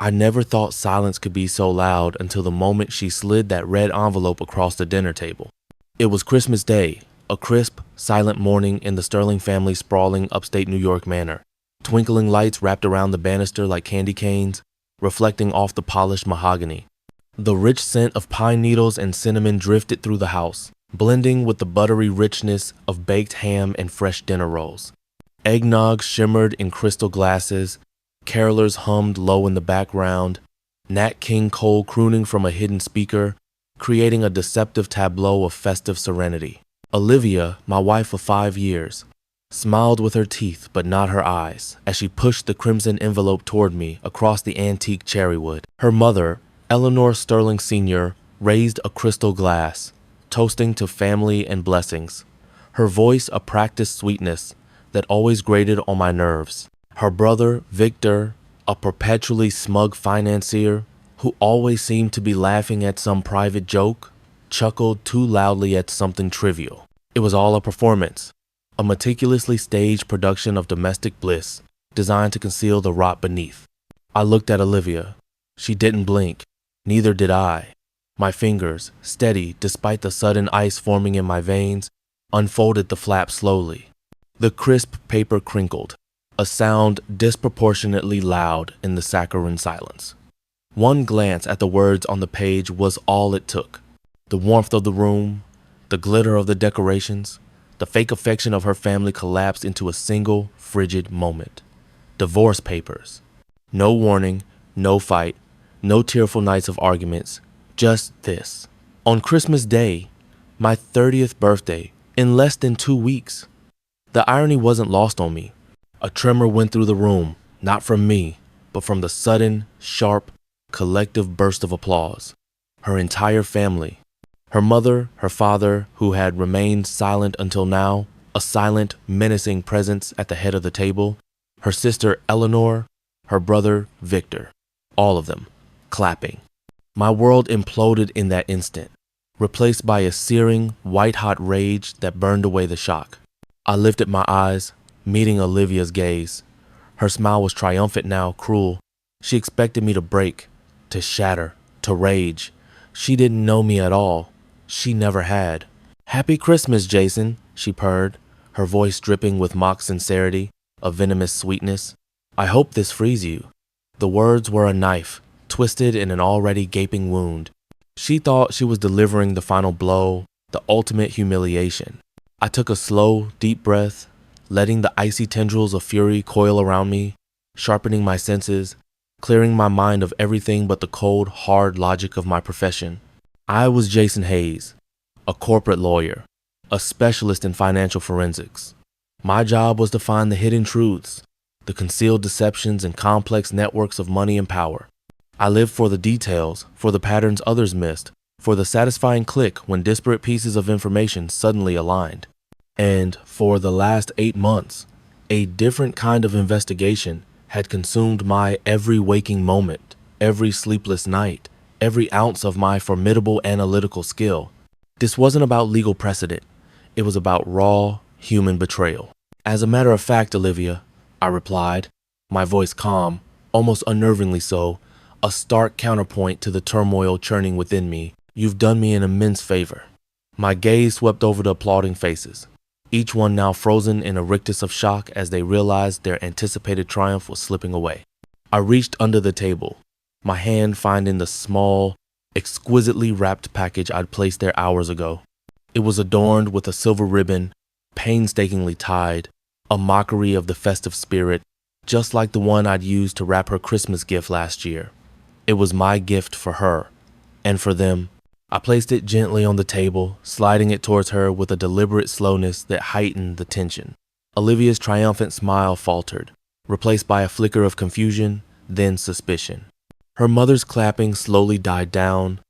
I never thought silence could be so loud until the moment she slid that red envelope across the dinner table. It was Christmas Day, a crisp, silent morning in the Sterling family's sprawling upstate New York manor. Twinkling lights wrapped around the banister like candy canes, reflecting off the polished mahogany. The rich scent of pine needles and cinnamon drifted through the house, blending with the buttery richness of baked ham and fresh dinner rolls. Eggnog shimmered in crystal glasses, carolers hummed low in the background, Nat King Cole crooning from a hidden speaker, creating a deceptive tableau of festive serenity. Olivia, my wife of 5 years, smiled with her teeth but not her eyes as she pushed the crimson envelope toward me across the antique cherrywood. Her mother, Eleanor Sterling Sr., raised a crystal glass, toasting to family and blessings, her voice a practiced sweetness that always grated on my nerves. Her brother, Victor, a perpetually smug financier who always seemed to be laughing at some private joke, chuckled too loudly at something trivial. It was all a performance, a meticulously staged production of domestic bliss designed to conceal the rot beneath. I looked at Olivia. She didn't blink. Neither did I. My fingers, steady despite the sudden ice forming in my veins, unfolded the flap slowly. The crisp paper crinkled, a sound disproportionately loud in the saccharine silence. One glance at the words on the page was all it took. The warmth of the room, the glitter of the decorations, the fake affection of her family collapsed into a single, frigid moment. Divorce papers. No warning, no fight, no tearful nights of arguments, just this. On Christmas Day, my 30th birthday, in less than 2 weeks. The irony wasn't lost on me. A tremor went through the room, not from me, but from the sudden, sharp, collective burst of applause. Her entire family. Her mother, her father, who had remained silent until now, a silent, menacing presence at the head of the table, her sister Eleanor, her brother Victor, all of them, clapping. My world imploded in that instant, replaced by a searing, white-hot rage that burned away the shock. I lifted my eyes, meeting Olivia's gaze. Her smile was triumphant now, cruel. She expected me to break, to shatter, to rage. She didn't know me at all. She never had. "Happy Christmas, Jason," she purred, her voice dripping with mock sincerity, a venomous sweetness. "I hope this frees you." The words were a knife, twisted in an already gaping wound. She thought she was delivering the final blow, the ultimate humiliation. I took a slow, deep breath, letting the icy tendrils of fury coil around me, sharpening my senses, clearing my mind of everything but the cold, hard logic of my profession. I was Jason Hayes, a corporate lawyer, a specialist in financial forensics. My job was to find the hidden truths, the concealed deceptions and complex networks of money and power. I lived for the details, for the patterns others missed, for the satisfying click when disparate pieces of information suddenly aligned. And for the last 8 months, a different kind of investigation had consumed my every waking moment, every sleepless night, every ounce of my formidable analytical skill. This wasn't about legal precedent. It was about raw, human betrayal. "As a matter of fact, Olivia," I replied, my voice calm, almost unnervingly so, a stark counterpoint to the turmoil churning within me, "you've done me an immense favor." My gaze swept over the applauding faces, each one now frozen in a rictus of shock as they realized their anticipated triumph was slipping away. I reached under the table, my hand finding the small, exquisitely wrapped package I'd placed there hours ago. It was adorned with a silver ribbon, painstakingly tied, a mockery of the festive spirit, just like the one I'd used to wrap her Christmas gift last year. It was my gift for her, and for them. I placed it gently on the table, sliding it towards her with a deliberate slowness that heightened the tension. Olivia's triumphant smile faltered, replaced by a flicker of confusion, then suspicion. Her mother's clapping slowly died down,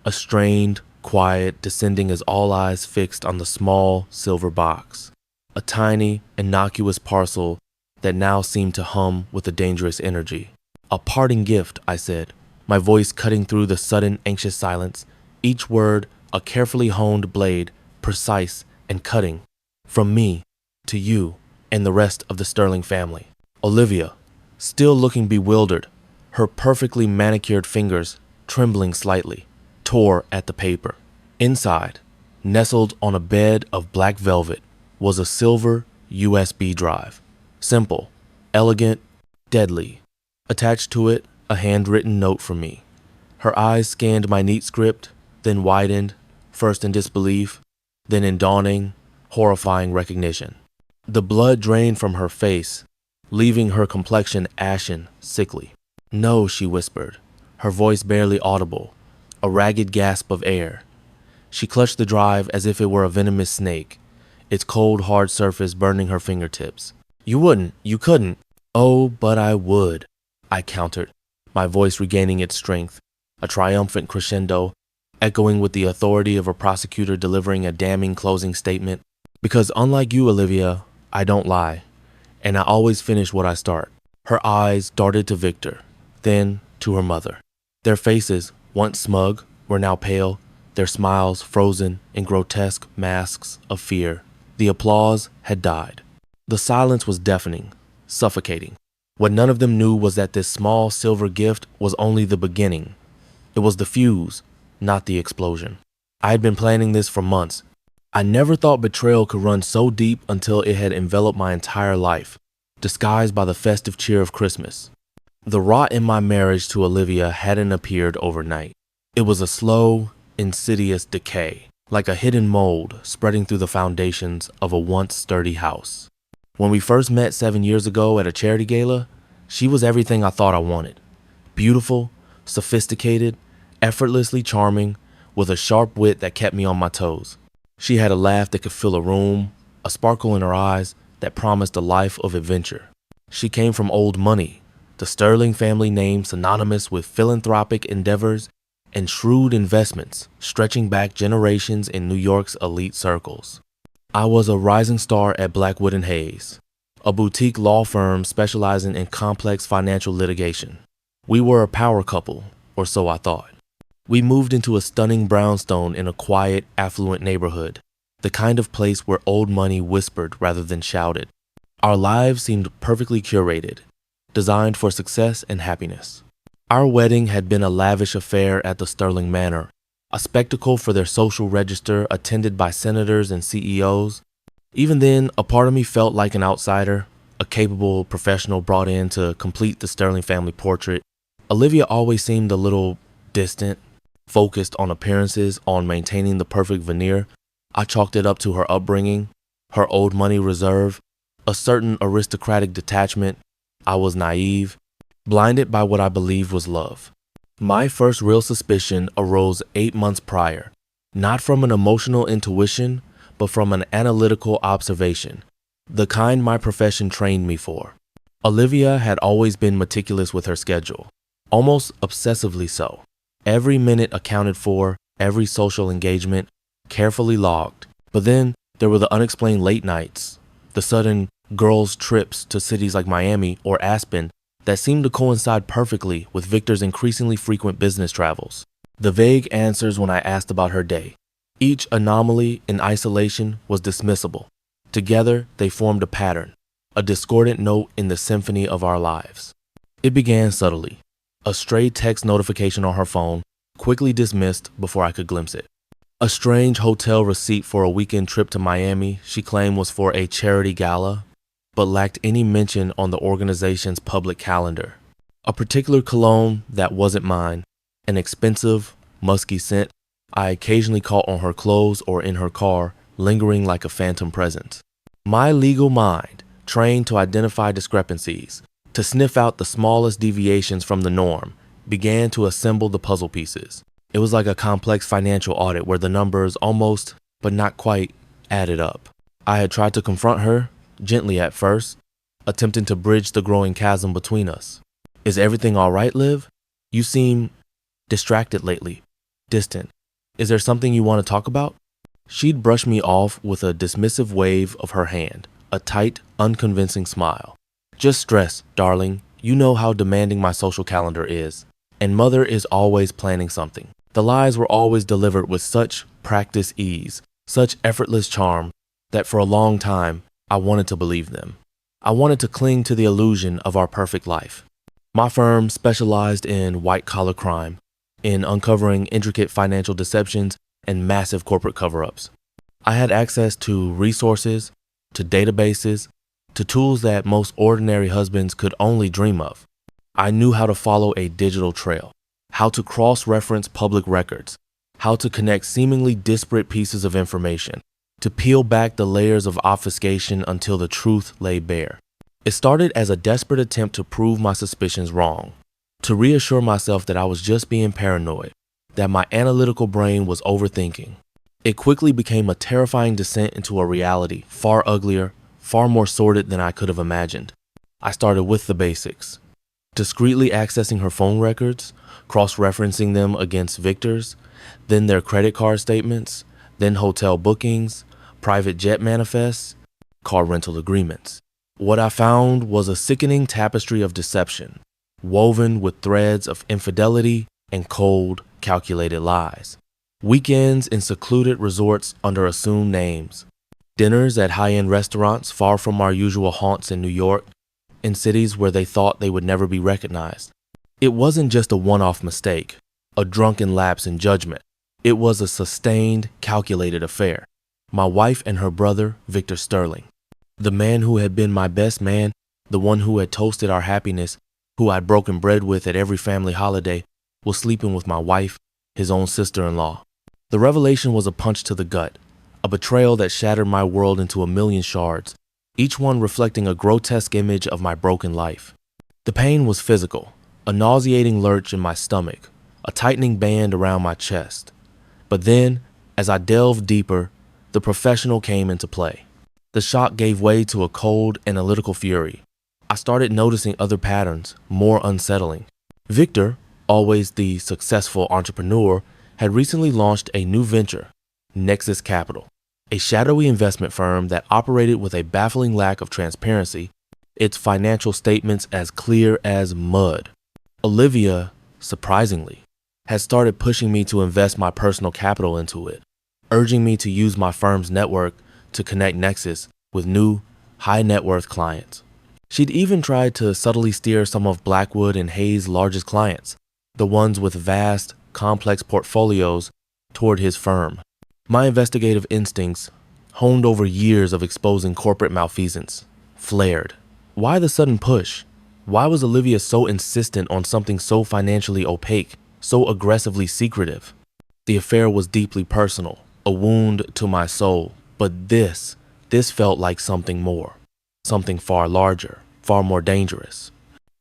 a strained, quiet descending as all eyes fixed on the small, silver box, a tiny, innocuous parcel that now seemed to hum with a dangerous energy. "A parting gift," I said, my voice cutting through the sudden, anxious silence, each word a carefully honed blade, precise and cutting, "from me to you and the rest of the Sterling family." Olivia, still looking bewildered, Her perfectly manicured fingers, trembling slightly, tore at the paper. Inside, nestled on a bed of black velvet, was a silver USB drive. Simple, elegant, deadly. Attached to it, a handwritten note from me. Her eyes scanned my neat script, then widened, first in disbelief, then in dawning, horrifying recognition. The blood drained from her face, leaving her complexion ashen, sickly. "No," she whispered, her voice barely audible, a ragged gasp of air. She clutched the drive as if it were a venomous snake, its cold, hard surface burning her fingertips. "You wouldn't. You couldn't." "Oh, but I would," I countered, my voice regaining its strength, a triumphant crescendo, echoing with the authority of a prosecutor delivering a damning closing statement. "Because unlike you, Olivia, I don't lie, and I always finish what I start." Her eyes darted to Victor, then to her mother. Their faces, once smug, were now pale, their smiles frozen in grotesque masks of fear. The applause had died. The silence was deafening, suffocating. What none of them knew was that this small silver gift was only the beginning. It was the fuse, not the explosion. I had been planning this for months. I never thought betrayal could run so deep until it had enveloped my entire life, disguised by the festive cheer of Christmas. The rot in my marriage to Olivia hadn't appeared overnight. It was a slow, insidious decay, like a hidden mold spreading through the foundations of a once sturdy house. When we first met 7 years ago at a charity gala, she was everything I thought I wanted. Beautiful, sophisticated, effortlessly charming, with a sharp wit that kept me on my toes. She had a laugh that could fill a room, a sparkle in her eyes that promised a life of adventure. She came from old money, the Sterling family name synonymous with philanthropic endeavors and shrewd investments stretching back generations in New York's elite circles. I was a rising star at Blackwood and Hayes, a boutique law firm specializing in complex financial litigation. We were a power couple, or so I thought. We moved into a stunning brownstone in a quiet, affluent neighborhood, the kind of place where old money whispered rather than shouted. Our lives seemed perfectly curated, designed for success and happiness. Our wedding had been a lavish affair at the Sterling Manor, a spectacle for their social register attended by senators and CEOs. Even then, a part of me felt like an outsider, a capable professional brought in to complete the Sterling family portrait. Olivia always seemed a little distant, focused on appearances, on maintaining the perfect veneer. I chalked it up to her upbringing, her old money reserve, a certain aristocratic detachment. I was naive, blinded by what I believed was love. My first real suspicion arose 8 months prior, not from an emotional intuition, but from an analytical observation, the kind my profession trained me for. Olivia had always been meticulous with her schedule, almost obsessively so. Every minute accounted for, every social engagement carefully logged. But then there were the unexplained late nights, the sudden girls' trips to cities like Miami or Aspen that seemed to coincide perfectly with Victor's increasingly frequent business travels. The vague answers when I asked about her day. Each anomaly in isolation was dismissible. Together, they formed a pattern, a discordant note in the symphony of our lives. It began subtly. A stray text notification on her phone, quickly dismissed before I could glimpse it. A strange hotel receipt for a weekend trip to Miami she claimed was for a charity gala, but lacked any mention on the organization's public calendar. A particular cologne that wasn't mine, an expensive, musky scent I occasionally caught on her clothes or in her car, lingering like a phantom presence. My legal mind, trained to identify discrepancies, to sniff out the smallest deviations from the norm, began to assemble the puzzle pieces. It was like a complex financial audit where the numbers almost, but not quite, added up. I had tried to confront her, gently at first, attempting to bridge the growing chasm between us. "Is everything all right, Liv? You seem distracted lately, distant. Is there something you want to talk about?" She'd brush me off with a dismissive wave of her hand, a tight, unconvincing smile. "Just stress, darling. You know how demanding my social calendar is. And mother is always planning something." The lies were always delivered with such practiced ease, such effortless charm, that for a long time, I wanted to believe them. I wanted to cling to the illusion of our perfect life. My firm specialized in white-collar crime, in uncovering intricate financial deceptions and massive corporate cover-ups. I had access to resources, to databases, to tools that most ordinary husbands could only dream of. I knew how to follow a digital trail, how to cross-reference public records, how to connect seemingly disparate pieces of information, to peel back the layers of obfuscation until the truth lay bare. It started as a desperate attempt to prove my suspicions wrong, to reassure myself that I was just being paranoid, that my analytical brain was overthinking. It quickly became a terrifying descent into a reality far uglier, far more sordid than I could have imagined. I started with the basics, discreetly accessing her phone records, cross-referencing them against Victor's, then their credit card statements, then hotel bookings, private jet manifests, car rental agreements. What I found was a sickening tapestry of deception, woven with threads of infidelity and cold, calculated lies. Weekends in secluded resorts under assumed names, dinners at high-end restaurants far from our usual haunts in New York, in cities where they thought they would never be recognized. It wasn't just a one-off mistake, a drunken lapse in judgment. It was a sustained, calculated affair. My wife and her brother, Victor Sterling. The man who had been my best man, the one who had toasted our happiness, who I'd broken bread with at every family holiday, was sleeping with my wife, his own sister-in-law. The revelation was a punch to the gut, a betrayal that shattered my world into a million shards, each one reflecting a grotesque image of my broken life. The pain was physical, a nauseating lurch in my stomach, a tightening band around my chest. But then, as I delved deeper, the professional came into play. The shock gave way to a cold, analytical fury. I started noticing other patterns, more unsettling. Victor, always the successful entrepreneur, had recently launched a new venture, Nexus Capital, a shadowy investment firm that operated with a baffling lack of transparency, its financial statements as clear as mud. Olivia, surprisingly, had started pushing me to invest my personal capital into it, urging me to use my firm's network to connect Nexus with new, high-net-worth clients. She'd even tried to subtly steer some of Blackwood and Hayes' largest clients, the ones with vast, complex portfolios, toward his firm. My investigative instincts, honed over years of exposing corporate malfeasance, flared. Why the sudden push? Why was Olivia so insistent on something so financially opaque, so aggressively secretive? The affair was deeply personal, a wound to my soul. But this felt like something more, something far larger, far more dangerous.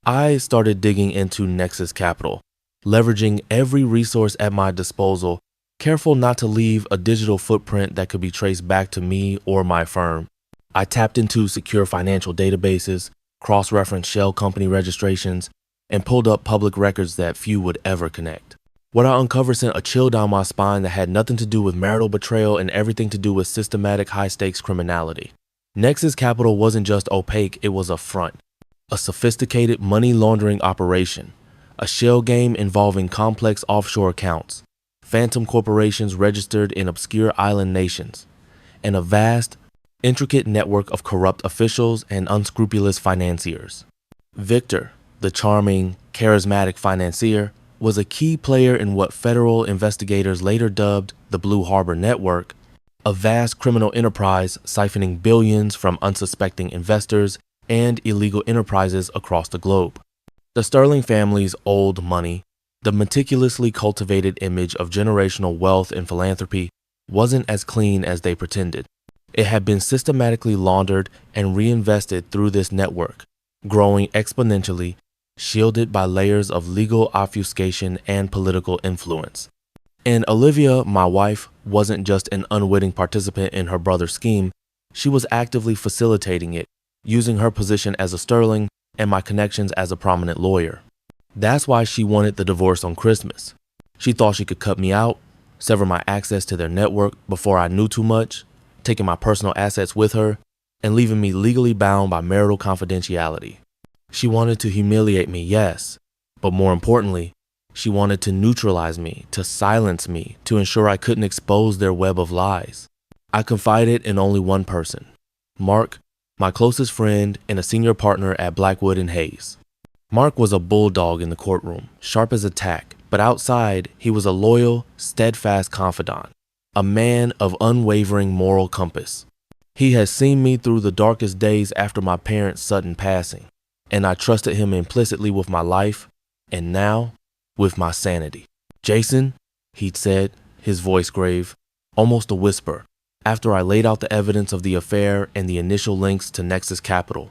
I started digging into Nexus Capital, leveraging every resource at my disposal, careful not to leave a digital footprint that could be traced back to me or my firm. I tapped into secure financial databases, cross-referenced shell company registrations, and pulled up public records that few would ever connect. What I uncovered sent a chill down my spine that had nothing to do with marital betrayal and everything to do with systematic high-stakes criminality. Nexus Capital wasn't just opaque, it was a front. A sophisticated money laundering operation. A shell game involving complex offshore accounts. Phantom corporations registered in obscure island nations. And a vast, intricate network of corrupt officials and unscrupulous financiers. Victor, the charming, charismatic financier, was a key player in what federal investigators later dubbed the Blue Harbor Network, a vast criminal enterprise siphoning billions from unsuspecting investors and illegal enterprises across the globe. The Sterling family's old money, the meticulously cultivated image of generational wealth and philanthropy, wasn't as clean as they pretended. It had been systematically laundered and reinvested through this network, growing exponentially, shielded by layers of legal obfuscation and political influence. And Olivia, my wife, wasn't just an unwitting participant in her brother's scheme, she was actively facilitating it, using her position as a Sterling and my connections as a prominent lawyer. That's why she wanted the divorce on Christmas. She thought she could cut me out, sever my access to their network before I knew too much, taking my personal assets with her, and leaving me legally bound by marital confidentiality. She wanted to humiliate me, yes, but more importantly, she wanted to neutralize me, to silence me, to ensure I couldn't expose their web of lies. I confided in only one person, Mark, my closest friend and a senior partner at Blackwood and Hayes. Mark was a bulldog in the courtroom, sharp as a tack, but outside, he was a loyal, steadfast confidant, a man of unwavering moral compass. He had seen me through the darkest days after my parents' sudden passing, and I trusted him implicitly with my life, and now, with my sanity. "Jason," he'd said, his voice grave, almost a whisper, after I laid out the evidence of the affair and the initial links to Nexus Capital.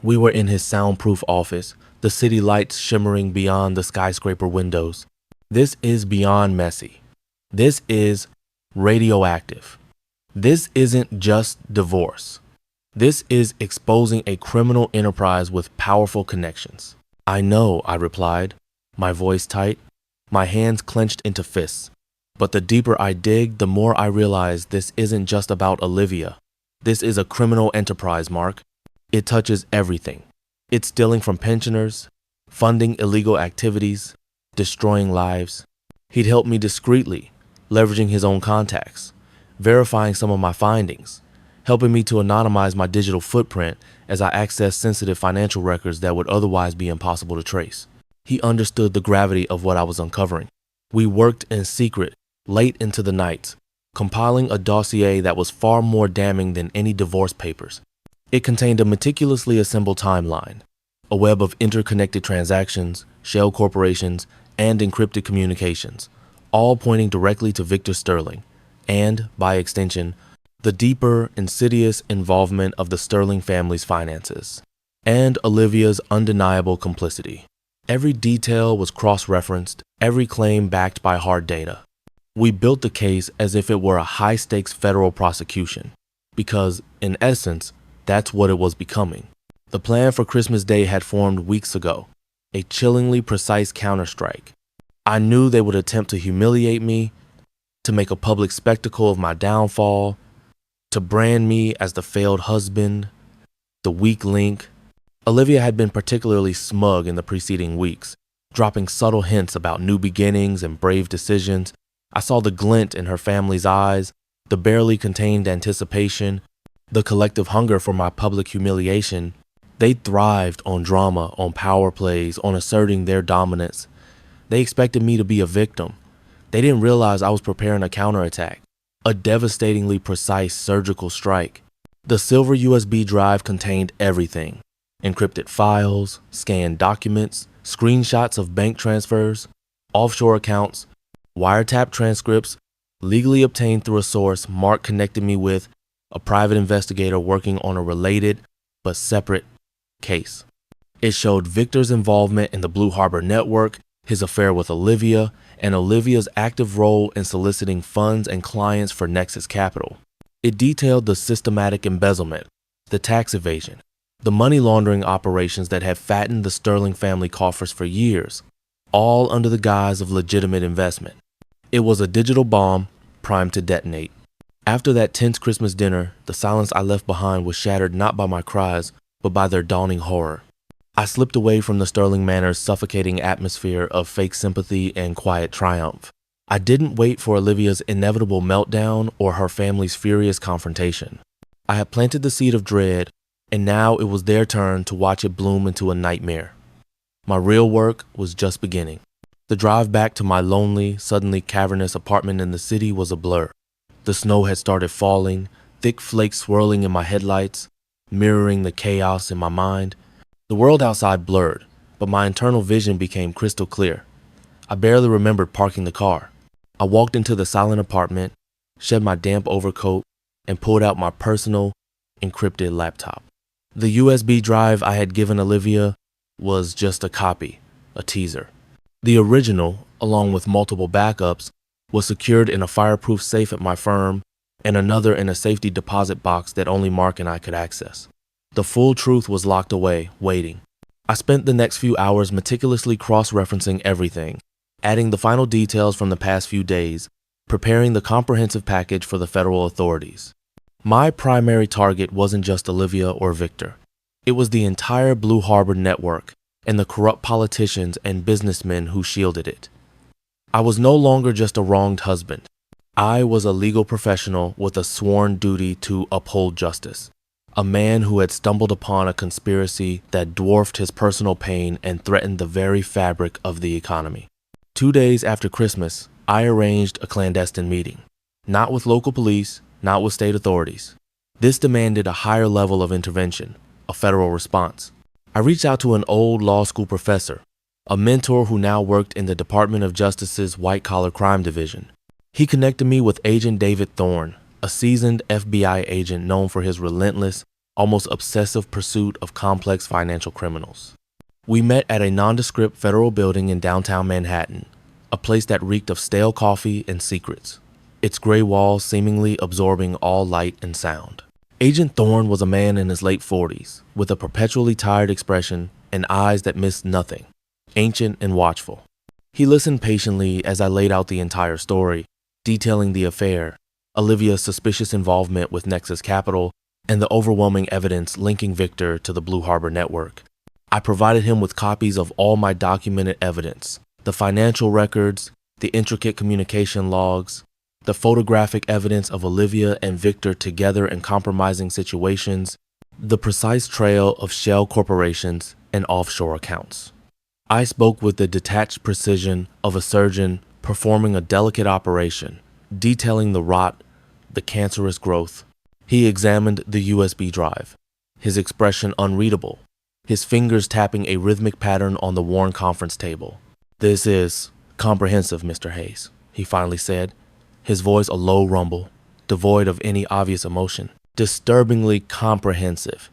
We were in his soundproof office, the city lights shimmering beyond the skyscraper windows. "This is beyond messy. This is radioactive. This isn't just divorce. This is exposing a criminal enterprise with powerful connections." "I know," I replied, my voice tight, my hands clenched into fists. But the deeper I dig, the more I realize this isn't just about Olivia. This is a criminal enterprise, Mark. It touches everything. It's stealing from pensioners, funding illegal activities, destroying lives. He'd helped me discreetly, leveraging his own contacts, verifying some of my findings, helping me to anonymize my digital footprint as I accessed sensitive financial records that would otherwise be impossible to trace. He understood the gravity of what I was uncovering. We worked in secret, late into the night, compiling a dossier that was far more damning than any divorce papers. It contained a meticulously assembled timeline, a web of interconnected transactions, shell corporations, and encrypted communications, all pointing directly to Victor Sterling, and, by extension, the deeper, insidious involvement of the Sterling family's finances, and Olivia's undeniable complicity. Every detail was cross-referenced, every claim backed by hard data. We built the case as if it were a high-stakes federal prosecution, because, in essence, that's what it was becoming. The plan for Christmas Day had formed weeks ago, a chillingly precise counterstrike. I knew they would attempt to humiliate me, to make a public spectacle of my downfall, to brand me as the failed husband, the weak link. Olivia had been particularly smug in the preceding weeks, dropping subtle hints about new beginnings and brave decisions. I saw the glint in her family's eyes, the barely contained anticipation, the collective hunger for my public humiliation. They thrived on drama, on power plays, on asserting their dominance. They expected me to be a victim. They didn't realize I was preparing a counterattack, a devastatingly precise surgical strike. The silver USB drive contained everything: encrypted files, scanned documents, screenshots of bank transfers, offshore accounts, wiretap transcripts, legally obtained through a source Mark connected me with, a private investigator working on a related but separate case. It showed Victor's involvement in the Blue Harbor network, his affair with Olivia, and Olivia's active role in soliciting funds and clients for Nexus Capital. It detailed the systematic embezzlement, the tax evasion, the money laundering operations that had fattened the Sterling family coffers for years, all under the guise of legitimate investment. It was a digital bomb primed to detonate. After that tense Christmas dinner, the silence I left behind was shattered not by my cries, but by their dawning horror. I slipped away from the Sterling Manor's suffocating atmosphere of fake sympathy and quiet triumph. I didn't wait for Olivia's inevitable meltdown or her family's furious confrontation. I had planted the seed of dread, and now it was their turn to watch it bloom into a nightmare. My real work was just beginning. The drive back to my lonely, suddenly cavernous apartment in the city was a blur. The snow had started falling, thick flakes swirling in my headlights, mirroring the chaos in my mind. The world outside blurred, but my internal vision became crystal clear. I barely remembered parking the car. I walked into the silent apartment, shed my damp overcoat, and pulled out my personal, encrypted laptop. The USB drive I had given Olivia was just a copy, a teaser. The original, along with multiple backups, was secured in a fireproof safe at my firm and another in a safety deposit box that only Mark and I could access. The full truth was locked away, waiting. I spent the next few hours meticulously cross-referencing everything, adding the final details from the past few days, preparing the comprehensive package for the federal authorities. My primary target wasn't just Olivia or Victor. It was the entire Blue Harbor network and the corrupt politicians and businessmen who shielded it. I was no longer just a wronged husband. I was a legal professional with a sworn duty to uphold justice. a man who had stumbled upon a conspiracy that dwarfed his personal pain and threatened the very fabric of the economy. 2 days after Christmas, I arranged a clandestine meeting. Not with local police, not with state authorities. This demanded a higher level of intervention, a federal response. I reached out to an old law school professor, a mentor who now worked in the Department of Justice's white-collar crime division. He connected me with Agent David Thorne, a seasoned FBI agent known for his relentless, almost obsessive pursuit of complex financial criminals. We met at a nondescript federal building in downtown Manhattan, a place that reeked of stale coffee and secrets, its gray walls seemingly absorbing all light and sound. Agent Thorne was a man in his late 40s, with a perpetually tired expression and eyes that missed nothing, ancient and watchful. He listened patiently as I laid out the entire story, detailing the affair, Olivia's suspicious involvement with Nexus Capital, and the overwhelming evidence linking Victor to the Blue Harbor network. I provided him with copies of all my documented evidence, the financial records, the intricate communication logs, the photographic evidence of Olivia and Victor together in compromising situations, the precise trail of shell corporations and offshore accounts. I spoke with the detached precision of a surgeon performing a delicate operation, detailing the rot, the cancerous growth. He examined the USB drive, his expression unreadable, his fingers tapping a rhythmic pattern on the worn conference table. "This is comprehensive, Mr. Hayes," he finally said, his voice a low rumble, devoid of any obvious emotion. "Disturbingly comprehensive.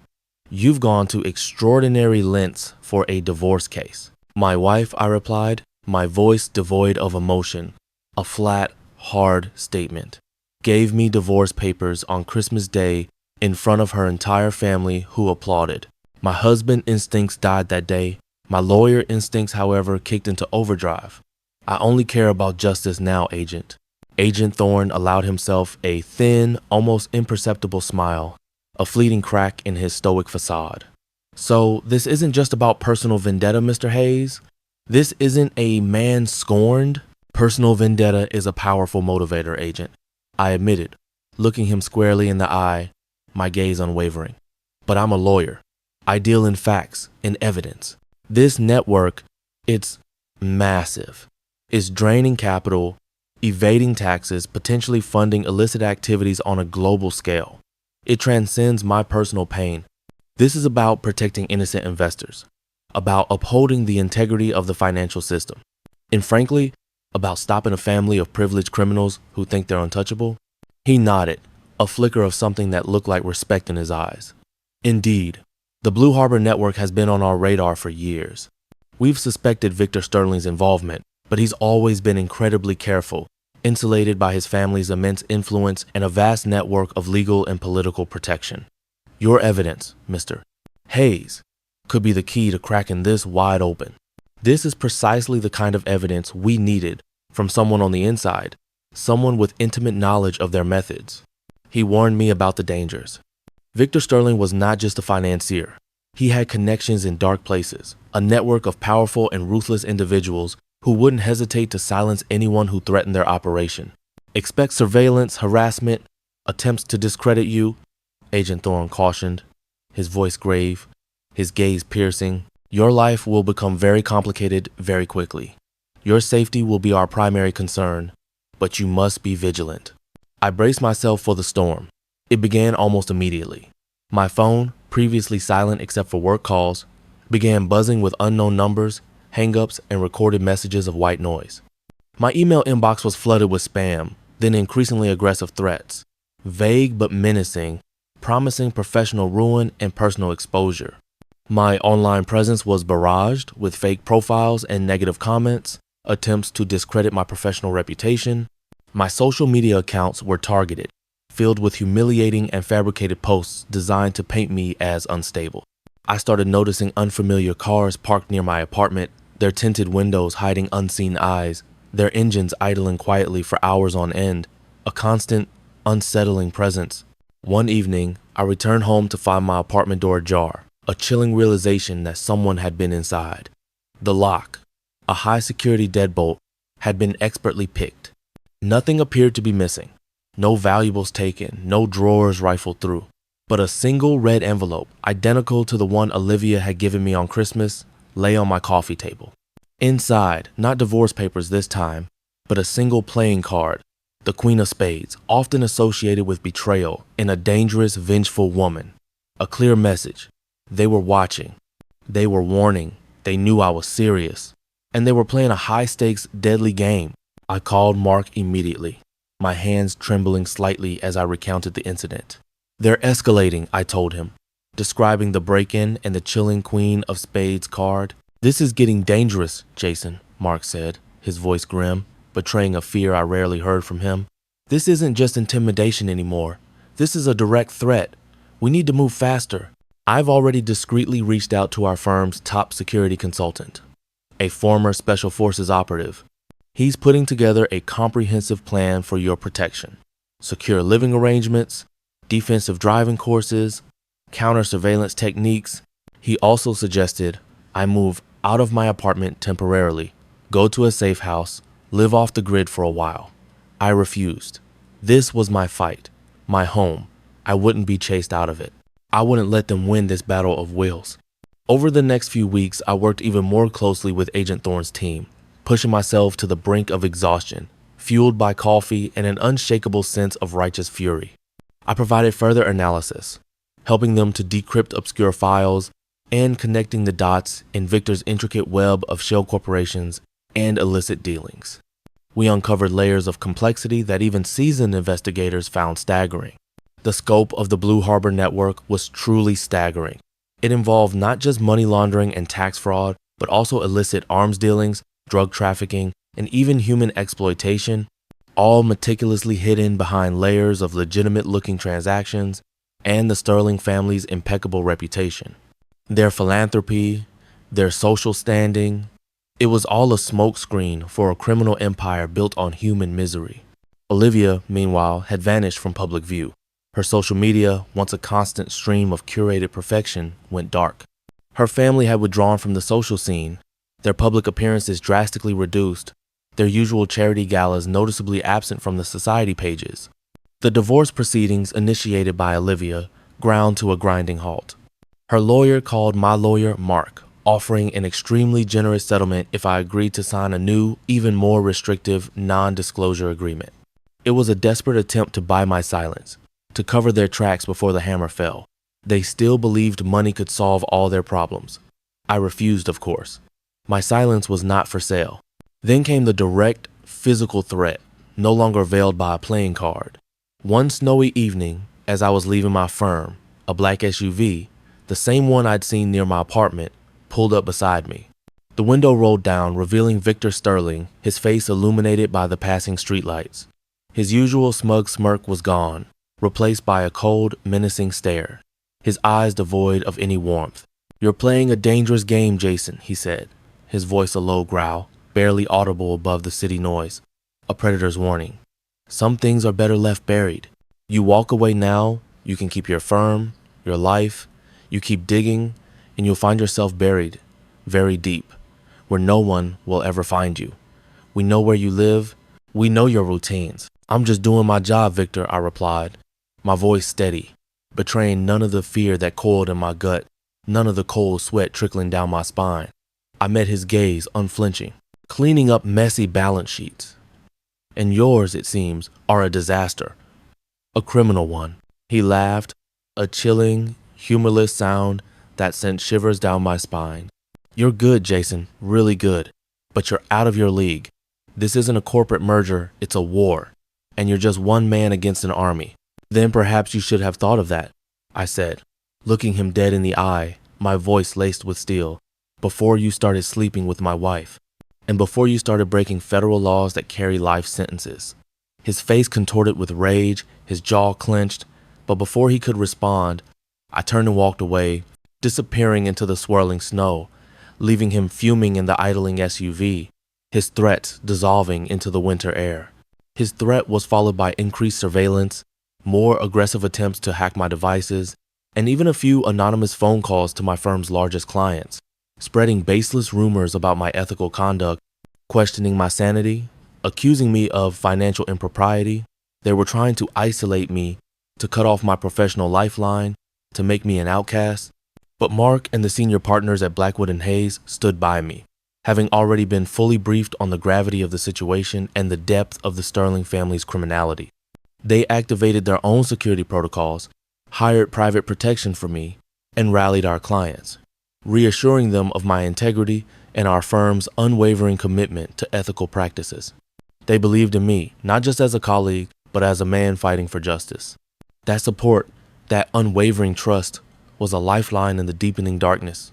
You've gone to extraordinary lengths for a divorce case." "My wife," I replied, my voice devoid of emotion, a flat, hard statement, "gave me divorce papers on Christmas Day in front of her entire family who applauded. My husband instincts died that day. My lawyer instincts, however, kicked into overdrive. I only care about justice now, Agent." Agent Thorne allowed himself a thin, almost imperceptible smile, a fleeting crack in his stoic facade. "So this isn't just about personal vendetta, Mr. Hayes? This isn't a man scorned?" "Personal vendetta is a powerful motivator, Agent," I admitted, looking him squarely in the eye, my gaze unwavering. "But I'm a lawyer. I deal in facts, in evidence. This network, it's massive. It's draining capital, evading taxes, potentially funding illicit activities on a global scale. It transcends my personal pain. This is about protecting innocent investors, about upholding the integrity of the financial system, and frankly, about stopping a family of privileged criminals who think they're untouchable." He nodded, a flicker of something that looked like respect in his eyes. "Indeed, the Blue Harbor network has been on our radar for years. We've suspected Victor Sterling's involvement, but he's always been incredibly careful, insulated by his family's immense influence and a vast network of legal and political protection. Your evidence, Mr. Hayes, could be the key to cracking this wide open. This is precisely the kind of evidence we needed from someone on the inside, someone with intimate knowledge of their methods." He warned me about the dangers. Victor Sterling was not just a financier. He had connections in dark places, a network of powerful and ruthless individuals who wouldn't hesitate to silence anyone who threatened their operation. "Expect surveillance, harassment, attempts to discredit you," Agent Thorne cautioned, his voice grave, his gaze piercing. "Your life will become very complicated very quickly. Your safety will be our primary concern, but you must be vigilant." I braced myself for the storm. It began almost immediately. My phone, previously silent except for work calls, began buzzing with unknown numbers, hang-ups, and recorded messages of white noise. My email inbox was flooded with spam, then increasingly aggressive threats, vague but menacing, promising professional ruin and personal exposure. My online presence was barraged with fake profiles and negative comments, attempts to discredit my professional reputation. My social media accounts were targeted, filled with humiliating and fabricated posts designed to paint me as unstable. I started noticing unfamiliar cars parked near my apartment, their tinted windows hiding unseen eyes, their engines idling quietly for hours on end, a constant, unsettling presence. One evening, I returned home to find my apartment door ajar, a chilling realization that someone had been inside. The lock, a high-security deadbolt, had been expertly picked. Nothing appeared to be missing. No valuables taken, no drawers rifled through. But a single red envelope, identical to the one Olivia had given me on Christmas, lay on my coffee table. Inside, not divorce papers this time, but a single playing card, the Queen of Spades, often associated with betrayal and a dangerous, vengeful woman. A clear message. They were watching. They were warning. They knew I was serious. And they were playing a high-stakes, deadly game. I called Mark immediately, my hands trembling slightly as I recounted the incident. They're escalating, I told him, describing the break-in and the chilling Queen of Spades card. This is getting dangerous, Jason, Mark said, his voice grim, betraying a fear I rarely heard from him. This isn't just intimidation anymore. This is a direct threat. We need to move faster. I've already discreetly reached out to our firm's top security consultant, a former Special Forces operative. He's putting together a comprehensive plan for your protection. Secure living arrangements, defensive driving courses, counter-surveillance techniques. He also suggested I move out of my apartment temporarily, go to a safe house, live off the grid for a while. I refused. This was my fight, my home. I wouldn't be chased out of it. I wouldn't let them win this battle of wills. Over the next few weeks, I worked even more closely with Agent Thorne's team, pushing myself to the brink of exhaustion, fueled by coffee and an unshakable sense of righteous fury. I provided further analysis, helping them to decrypt obscure files and connecting the dots in Victor's intricate web of shell corporations and illicit dealings. We uncovered layers of complexity that even seasoned investigators found staggering. The scope of the Blue Harbor network was truly staggering. It involved not just money laundering and tax fraud, but also illicit arms dealings, drug trafficking, and even human exploitation, all meticulously hidden behind layers of legitimate-looking transactions and the Sterling family's impeccable reputation. Their philanthropy, their social standing, it was all a smokescreen for a criminal empire built on human misery. Olivia, meanwhile, had vanished from public view. Her social media, once a constant stream of curated perfection, went dark. Her family had withdrawn from the social scene, their public appearances drastically reduced, their usual charity galas noticeably absent from the society pages. The divorce proceedings initiated by Olivia ground to a grinding halt. Her lawyer called my lawyer Mark, offering an extremely generous settlement if I agreed to sign a new, even more restrictive non-disclosure agreement. It was a desperate attempt to buy my silence, to cover their tracks before the hammer fell. They still believed money could solve all their problems. I refused, of course. My silence was not for sale. Then came the direct, physical threat, no longer veiled by a playing card. One snowy evening, as I was leaving my firm, a black SUV, the same one I'd seen near my apartment, pulled up beside me. The window rolled down, revealing Victor Sterling, his face illuminated by the passing streetlights. His usual smug smirk was gone, replaced by a cold, menacing stare, his eyes devoid of any warmth. "You're playing a dangerous game, Jason," he said, his voice a low growl, barely audible above the city noise. A predator's warning. Some things are better left buried. You walk away now, you can keep your firm, your life. You keep digging, and you'll find yourself buried, very deep, where no one will ever find you. We know where you live. We know your routines. "I'm just doing my job, Victor," I replied, my voice steady, betraying none of the fear that coiled in my gut, none of the cold sweat trickling down my spine. I met his gaze, unflinching. "Cleaning up messy balance sheets. And yours, it seems, are a disaster. A criminal one." He laughed, a chilling, humorless sound that sent shivers down my spine. "You're good, Jason, really good. But you're out of your league. This isn't a corporate merger, it's a war. And you're just one man against an army." "Then perhaps you should have thought of that," I said, looking him dead in the eye, my voice laced with steel, "before you started sleeping with my wife. And before you started breaking federal laws that carry life sentences." His face contorted with rage, his jaw clenched, but before he could respond, I turned and walked away, disappearing into the swirling snow, leaving him fuming in the idling SUV, his threats dissolving into the winter air. His threat was followed by increased surveillance, more aggressive attempts to hack my devices, and even a few anonymous phone calls to my firm's largest clients, spreading baseless rumors about my ethical conduct, questioning my sanity, accusing me of financial impropriety. They were trying to isolate me, to cut off my professional lifeline, to make me an outcast. But Mark and the senior partners at Blackwood and Hayes stood by me, having already been fully briefed on the gravity of the situation and the depth of the Sterling family's criminality. They activated their own security protocols, hired private protection for me, and rallied our clients, reassuring them of my integrity and our firm's unwavering commitment to ethical practices. They believed in me, not just as a colleague, but as a man fighting for justice. That support, that unwavering trust, was a lifeline in the deepening darkness.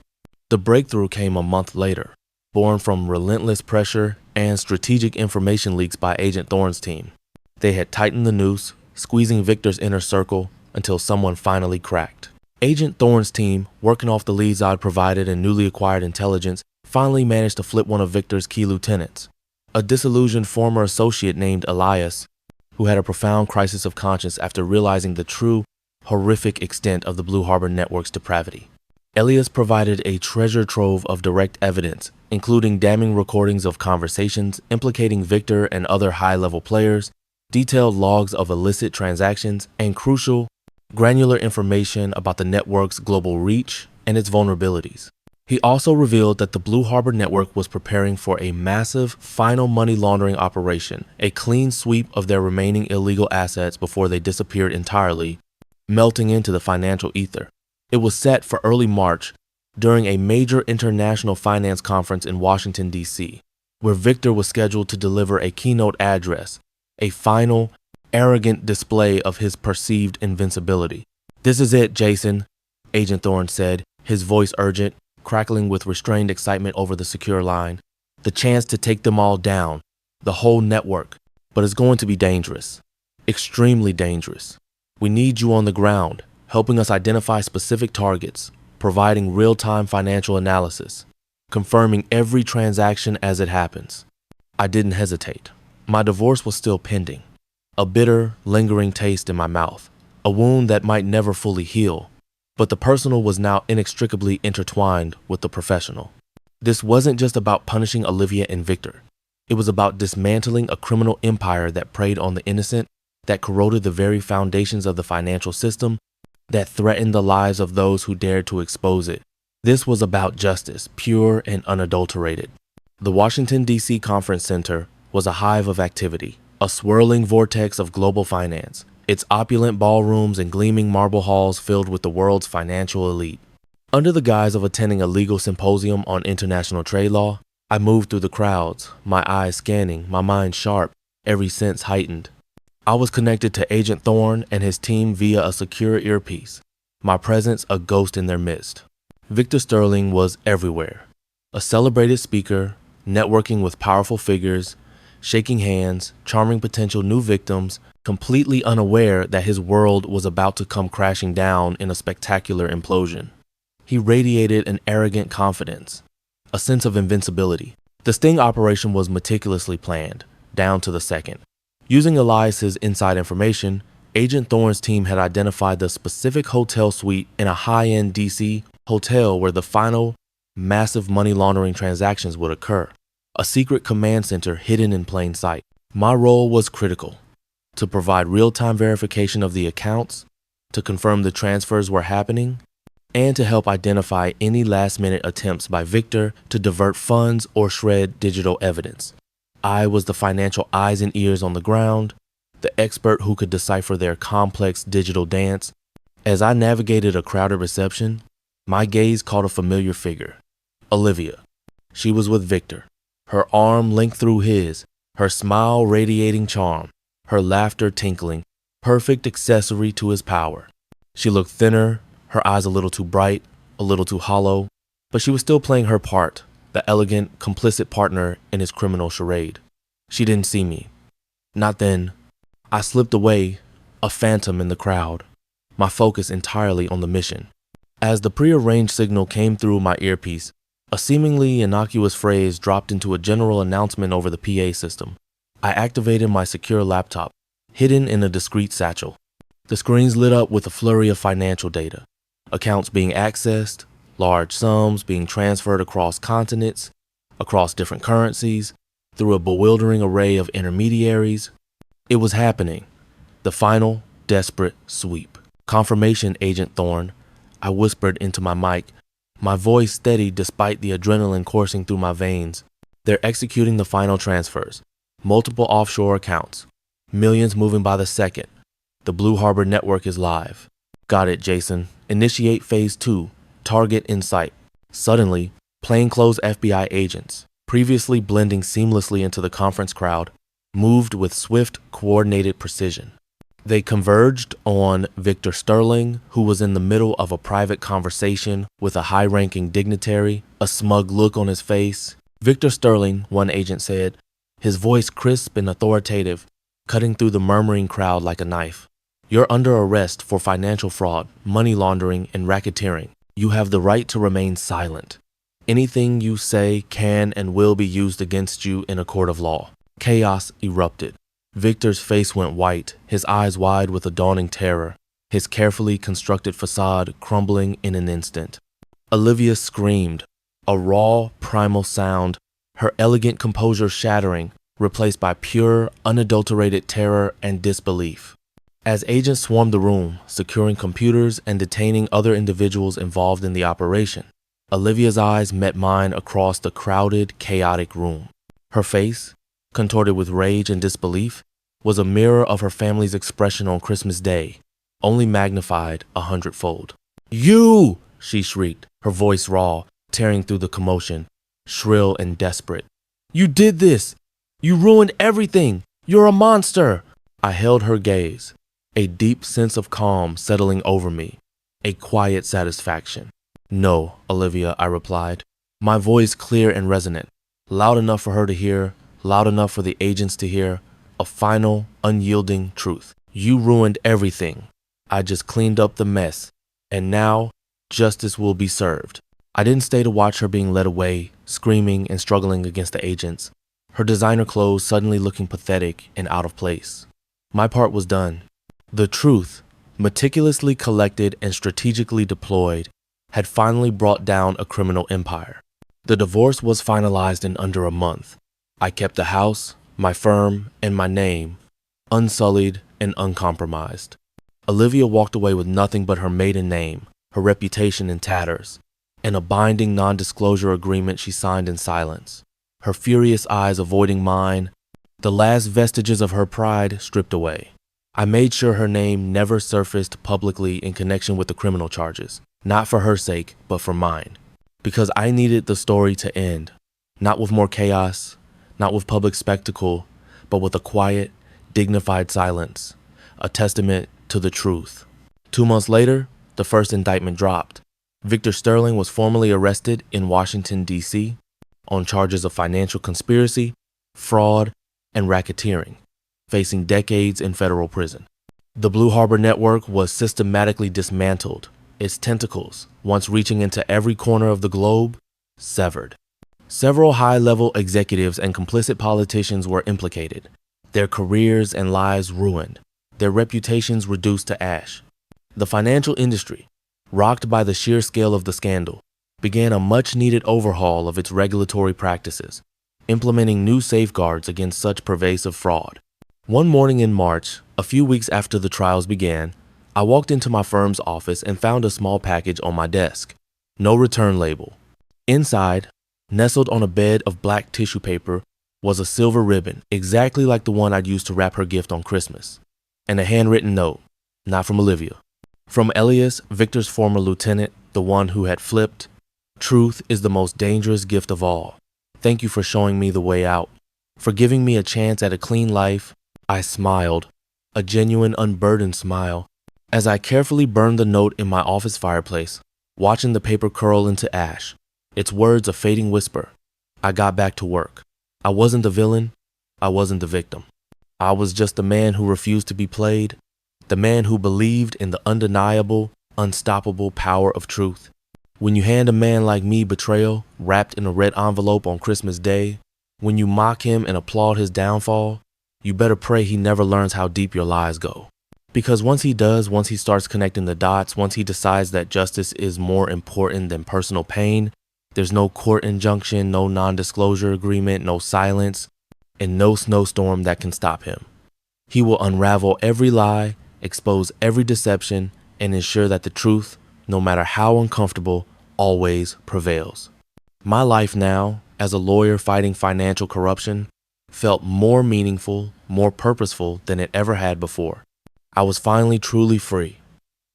The breakthrough came a month later, born from relentless pressure and strategic information leaks by Agent Thorne's team. They had tightened the noose, squeezing Victor's inner circle until someone finally cracked. Agent Thorne's team, working off the leads I'd provided and newly acquired intelligence, finally managed to flip one of Victor's key lieutenants, a disillusioned former associate named Elias, who had a profound crisis of conscience after realizing the true, horrific extent of the Blue Harbor Network's depravity. Elias provided a treasure trove of direct evidence, including damning recordings of conversations implicating Victor and other high-level players, detailed logs of illicit transactions, and crucial, granular information about the network's global reach and its vulnerabilities. He also revealed that the Blue Harbor Network was preparing for a massive final money laundering operation, a clean sweep of their remaining illegal assets before they disappeared entirely, melting into the financial ether. It was set for early March during a major international finance conference in Washington, D.C., where Victor was scheduled to deliver a keynote address, a final, arrogant display of his perceived invincibility. "This is it, Jason," Agent Thorne said, his voice urgent, crackling with restrained excitement over the secure line. "The chance to take them all down, the whole network, but it's going to be dangerous. Extremely dangerous. We need you on the ground, helping us identify specific targets, providing real-time financial analysis, confirming every transaction as it happens." I didn't hesitate. My divorce was still pending, a bitter, lingering taste in my mouth, a wound that might never fully heal, but the personal was now inextricably intertwined with the professional. This wasn't just about punishing Olivia and Victor. It was about dismantling a criminal empire that preyed on the innocent, that corroded the very foundations of the financial system, that threatened the lives of those who dared to expose it. This was about justice, pure and unadulterated. The Washington, D.C. Conference Center was a hive of activity, a swirling vortex of global finance, its opulent ballrooms and gleaming marble halls filled with the world's financial elite. Under the guise of attending a legal symposium on international trade law, I moved through the crowds, my eyes scanning, my mind sharp, every sense heightened. I was connected to Agent Thorne and his team via a secure earpiece, my presence a ghost in their midst. Victor Sterling was everywhere, a celebrated speaker, networking with powerful figures, shaking hands, charming potential new victims, completely unaware that his world was about to come crashing down in a spectacular implosion. He radiated an arrogant confidence, a sense of invincibility. The sting operation was meticulously planned, down to the second. Using Elias's inside information, Agent Thorne's team had identified the specific hotel suite in a high-end DC hotel where the final, massive money laundering transactions would occur, a secret command center hidden in plain sight. My role was critical: to provide real-time verification of the accounts, to confirm the transfers were happening, and to help identify any last-minute attempts by Victor to divert funds or shred digital evidence. I was the financial eyes and ears on the ground, the expert who could decipher their complex digital dance. As I navigated a crowded reception, my gaze caught a familiar figure, Olivia. She was with Victor, her arm linked through his, her smile radiating charm, her laughter tinkling, perfect accessory to his power. She looked thinner, her eyes a little too bright, a little too hollow, but she was still playing her part, the elegant, complicit partner in his criminal charade. She didn't see me. Not then. I slipped away, a phantom in the crowd, my focus entirely on the mission. As the prearranged signal came through my earpiece, a seemingly innocuous phrase dropped into a general announcement over the PA system. I activated my secure laptop, hidden in a discreet satchel. The screens lit up with a flurry of financial data, accounts being accessed, large sums being transferred across continents, across different currencies, through a bewildering array of intermediaries. It was happening. The final, desperate sweep. Confirmation, Agent Thorne. I whispered into my mic, my voice steady despite the adrenaline coursing through my veins. They're executing the final transfers. Multiple offshore accounts. Millions moving by the second. The Blue Harbor network is live. Got it, Jason. Initiate phase 2. Target in sight. Suddenly, plainclothes FBI agents, previously blending seamlessly into the conference crowd, moved with swift, coordinated precision. They converged on Victor Sterling, who was in the middle of a private conversation with a high-ranking dignitary, a smug look on his face. Victor Sterling, one agent said, his voice crisp and authoritative, cutting through the murmuring crowd like a knife. You're under arrest for financial fraud, money laundering, and racketeering. You have the right to remain silent. Anything you say can and will be used against you in a court of law. Chaos erupted. Victor's face went white, his eyes wide with a dawning terror, his carefully constructed facade crumbling in an instant. Olivia screamed, a raw, primal sound, her elegant composure shattering, replaced by pure, unadulterated terror and disbelief. As agents swarmed the room, securing computers and detaining other individuals involved in the operation, Olivia's eyes met mine across the crowded, chaotic room. Her face, contorted with rage and disbelief, was a mirror of her family's expression on Christmas Day, only magnified 100-fold. You! She shrieked, her voice raw, tearing through the commotion, shrill and desperate. You did this! You ruined everything! You're a monster! I held her gaze, a deep sense of calm settling over me, a quiet satisfaction. No, Olivia, I replied, my voice clear and resonant, loud enough for her to hear, loud enough for the agents to hear, a final, unyielding truth. You ruined everything. I just cleaned up the mess, and now justice will be served. I didn't stay to watch her being led away, screaming and struggling against the agents, her designer clothes suddenly looking pathetic and out of place. My part was done. The truth, meticulously collected and strategically deployed, had finally brought down a criminal empire. The divorce was finalized in under a month. I kept the house, my firm, and my name, unsullied and uncompromised. Olivia walked away with nothing but her maiden name, her reputation in tatters, and a binding non-disclosure agreement she signed in silence. Her furious eyes avoiding mine, the last vestiges of her pride stripped away. I made sure her name never surfaced publicly in connection with the criminal charges, not for her sake, but for mine. Because I needed the story to end, not with more chaos, not with public spectacle, but with a quiet, dignified silence, a testament to the truth. 2 months later, the first indictment dropped. Victor Sterling was formally arrested in Washington, D.C., on charges of financial conspiracy, fraud, and racketeering, facing decades in federal prison. The Blue Harbor network was systematically dismantled, its tentacles, once reaching into every corner of the globe, severed. Several high-level executives and complicit politicians were implicated, their careers and lives ruined, their reputations reduced to ash. The financial industry, rocked by the sheer scale of the scandal, began a much-needed overhaul of its regulatory practices, implementing new safeguards against such pervasive fraud. One morning in March, a few weeks after the trials began, I walked into my firm's office and found a small package on my desk. No return label. Inside, nestled on a bed of black tissue paper, was a silver ribbon, exactly like the one I'd used to wrap her gift on Christmas, and a handwritten note, not from Olivia. From Elias, Victor's former lieutenant, the one who had flipped. Truth is the most dangerous gift of all. Thank you for showing me the way out, for giving me a chance at a clean life. I smiled, a genuine, unburdened smile, as I carefully burned the note in my office fireplace, watching the paper curl into ash, its words a fading whisper. I got back to work. I wasn't the villain. I wasn't the victim. I was just the man who refused to be played, the man who believed in the undeniable, unstoppable power of truth. When you hand a man like me betrayal, wrapped in a red envelope on Christmas Day, when you mock him and applaud his downfall, you better pray he never learns how deep your lies go. Because once he does, once he starts connecting the dots, once he decides that justice is more important than personal pain, there's no court injunction, no non-disclosure agreement, no silence, and no snowstorm that can stop him. He will unravel every lie, expose every deception, and ensure that the truth no matter how uncomfortable, always prevails. My life now, as a lawyer fighting financial corruption, felt more meaningful, more purposeful than it ever had before. I was finally truly free,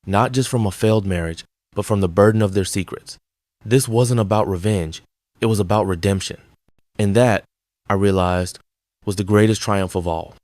not just from a failed marriage, but from the burden of their secrets. This wasn't about revenge, it was about redemption. And that, I realized, was the greatest triumph of all.